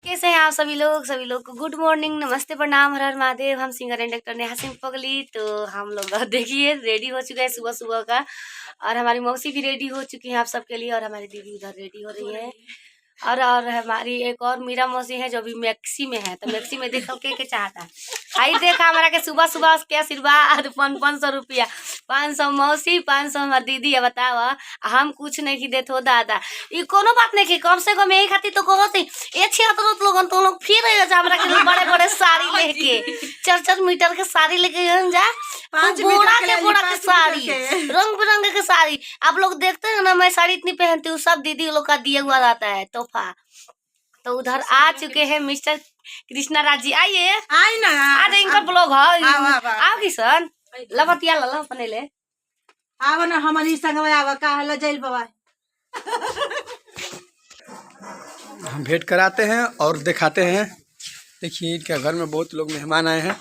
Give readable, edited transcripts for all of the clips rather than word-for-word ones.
कैसे हैं आप सभी लोग को गुड मॉर्निंग, नमस्ते, प्रणाम, हर हर महादेव। हम singer and actor Neha Singh पगली। तो हम लोग देखिए रेडी हो चुके हैं सुबह सुबह का, और हमारी मौसी भी रेडी हो चुकी है आप सबके लिए, और हमारी दीदी उधर रेडी हो रही है। और हमारी एक और मीरा मौसी है जो भी मैक्सी में है, तो मैक्सी में देखो के चाहता है। आई देखा हमारा के सुबह सुबह के आशीर्वाद 500 रुपया, 500 मौसी, 500 हमारी दीदी है। बताओ हम कुछ नहीं की देते हो दादा, ये कोनो बात नहीं की, कम से कम यही खाती तो कहो सी एक छिहत्तर लोगन तो लोग फिर हमरा के बड़े बड़े साड़ी लेके 4-4 मीटर के साड़ी लेके जा, बोरा के साड़ी, रंग बिरंगे के साड़ी। आप लोग देखते हैं ना, मैं साड़ी इतनी पहनती हूँ, सब दीदी लोग का दिया हुआ रहता है तोहफा। तो उधर आ चुके हैं मिस्टर कृष्णा राज जी, आइए आई ना आज इनका ब्लॉग है। आओ किशन लबतिया ला अपने ले आवा ना हमारी संग में आवा का हला जेल बाबा। हम भेंट कराते हैं और दिखाते हैं। देखिए इनके घर में बहुत लोग मेहमान आए हैं,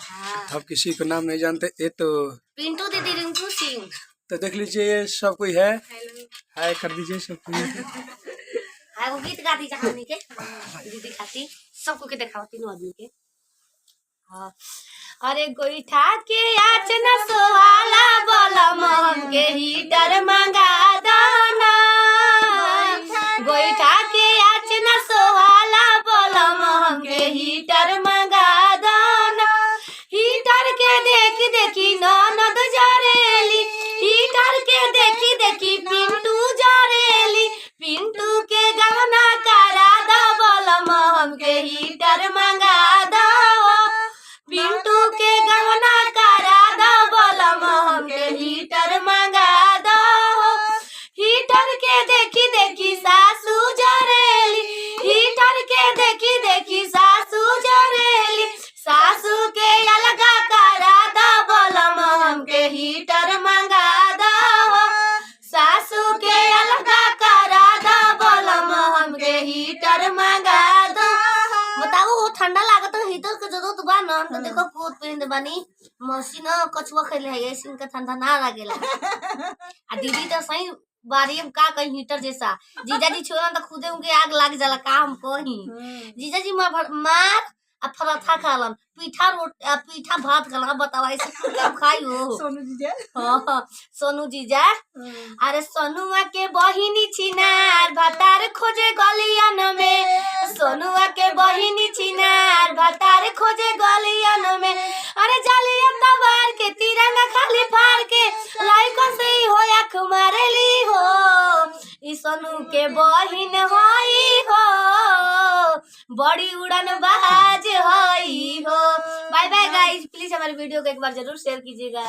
अब किसी को नाम नहीं जानते। ये तो पिंटू दीदी, रिंकू सिंह, तो देख लीजिए ये सब कोई है, हाय कर दीजिए सब कोई। हाय वो गीत गा दीजिए हमनी के दीदी खाती सबको के दिखाओ तीनों आदमी के। हाँ, अरे गोईठा के आँच न सोहाला बलम हमके हीटर मंगा दाना, गोईठा के आँच न सोहाला बलम हमके हीटर मंगा दाना। हीटर के देखी देखी ननद जरेली, हीटर के देखी देखी पिंटू जरेली, पिंटू के गहना करा दो बलम हमके हीटर मंगा दो, पिंटू के गहना करा दो बलम हमके हीटर मंगा दो। हीटर के देखी देखी सासू जरेली, हीटर के देखी देखी सासू जरेली, सासू के अलगा करा दो बलम हमके हीटर मंगा दो, सासू के अलगा करा दो बलम हमके हीटर मंगा दो। बताओ वो ठंडा लागत है, हीटर के जरूरत बा ना। तो देखो कोट पहन बानी, मौसी ना कछुआ खेले है, ऐसे इनका ठंडा ना लागेला। आ दीदी तो सही बारी में का कहीं हीटर जैसा, जीजा जी छोड़ा तो खुदे उनके आग लाग जाला काम कहीं। जीजा जी मार आ पराठा खालन, पीठा भात खालन। बताओ ऐसे क्या खाई हो सोनू जीजा? हाँ सोनू जीजा। अरे सोनुआ के बहिनी छिनार भतार खोजे गलियन में, सोनुआ के बहिनी छिनार भतार खोजे गलियन में। अरे जालिया तबार के तिरंगा खाली फाड़ के लाइको से ही हो आँख मारेली हो, ई सोनू के बहिन होई हो, बड़ी उड़न बाज होई हो। बाय बाय गाइस, प्लीज हमारे वीडियो को एक बार जरूर शेयर कीजिएगा।